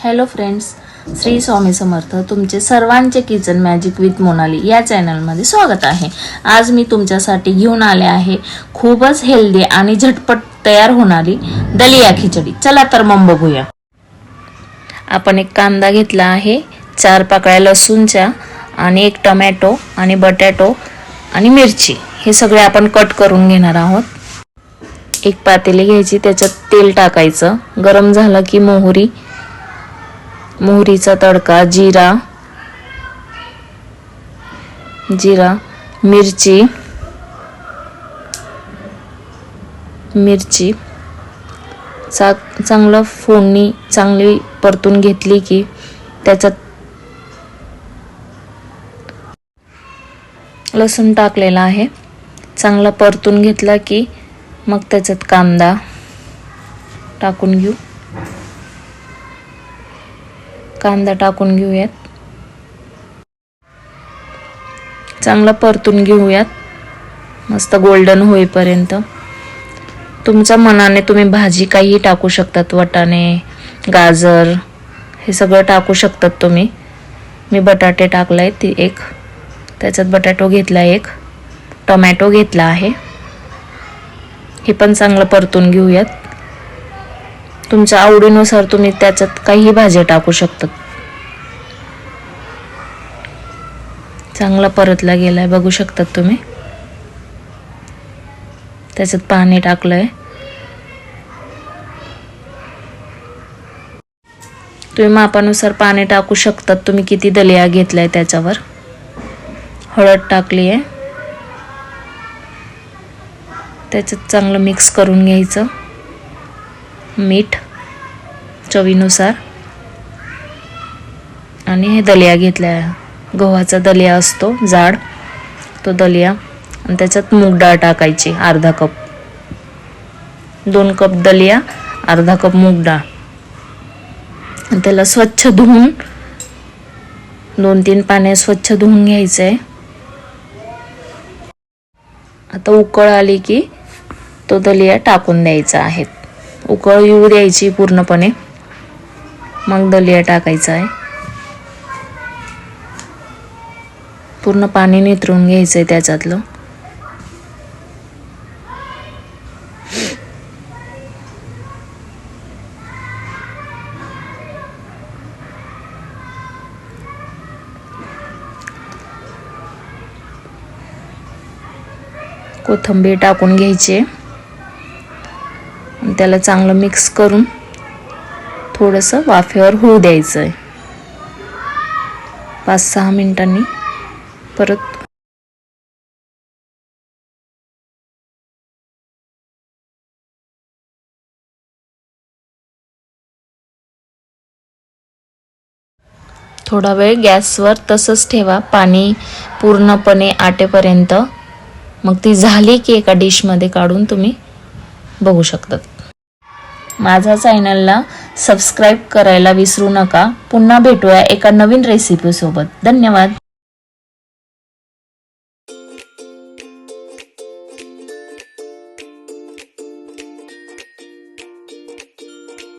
Hello friends, Shri Swami Samarth. तुमचे सर्वांचे kitchen magic with Monali या चॅनलमध्ये स्वागत आहे. आज मी तुमच्यासाठी घेऊन आले आहे खूपच हेल्दी आणि झटपट तयार होणारी दलिया खिचडी. चला तर मग बघूया. आपण एक कांदा घेतला आहे, 4 पाकळ्या लसूणच्या आणि 1 टोमॅटो आणि बटाटो आणि मिरची हे सगळे आपण कट करून घेणार आहोत. एक पातेली घ्यायची, त्याच्यात तेल टाकायचं. गरम झालं की मोहरीचा तडका, जिरा, मिरची चांगलं फोडणी चांगली परतून घेतली की त्याच्यात लसूण टाकलेला आहे. चांगला परतून घेतला की मग त्याच्यात कांदा टाकून घेऊयात. चांगला परतून घेऊयात मस्त गोल्डन होईपर्यंत. तुमच्या मनाने तुम्ही भाजी काही टाकू शकतात, वाटाणे, गाजर हे सगळं टाकू शकतात तुम्ही. मी बटाटे टाकलाय एक, त्याच्यात बटाटो घेतला, 1 टोमॅटो घेतला आहे. हे पण चांगलं परतून घेऊयात. तुमच्या आवडीनुसार तुम्ही त्याच्यात काही भाज्या टाकू शकतात. चांगला परतला गेलाय, बघू शकतात तुम्ही. त्याच्यात पाणी टाकलंय. तुम्ही मापानुसार पाणी टाकू शकतात, तुम्ही किती दलिया घेतलाय त्याच्यावर. हळद टाकली आहे. त्याच्यात चांगलं मिक्स करून घ्यायचं. मीठ चवीनुसार आणि हे दलिया घेतलाय, गव्हाचा दलिया असतो जाड तो दलिया. आणि त्याच्यात मूग डाळ टाकायची, अर्धा कप. 2 कप दलिया, अर्धा कप मूग डाळ. आणि त्याला स्वच्छ धुवून 2-3 पाण्यात स्वच्छ धुवून घ्यायचंय. आता उकळ आली की तो दलिया टाकून द्यायचा आहे. उकळ येऊ द्यायची पूर्णपणे, मग दलिया टाकायचा आहे. पूर्ण पाणी निथळून घ्यायचंय त्याच्यातलं. कोथिंबीर टाकून घ्यायची. त्याला चांगलं मिक्स करून थोडंसं वाफेवर होऊ द्यायचंय. 5-6 मिनिटांनी परत थोडा वेळ गॅसवर तसंच ठेवा, पाणी पूर्णपणे आटेपर्यंत. मग ती झाली की एका डिशमध्ये काढून तुम्ही बघू शकतात. माझ्या चॅनलला सबस्क्राईब करायला विसरू नका. पुन्हा भेटूया एका नवीन रेसिपी सोबत. धन्यवाद.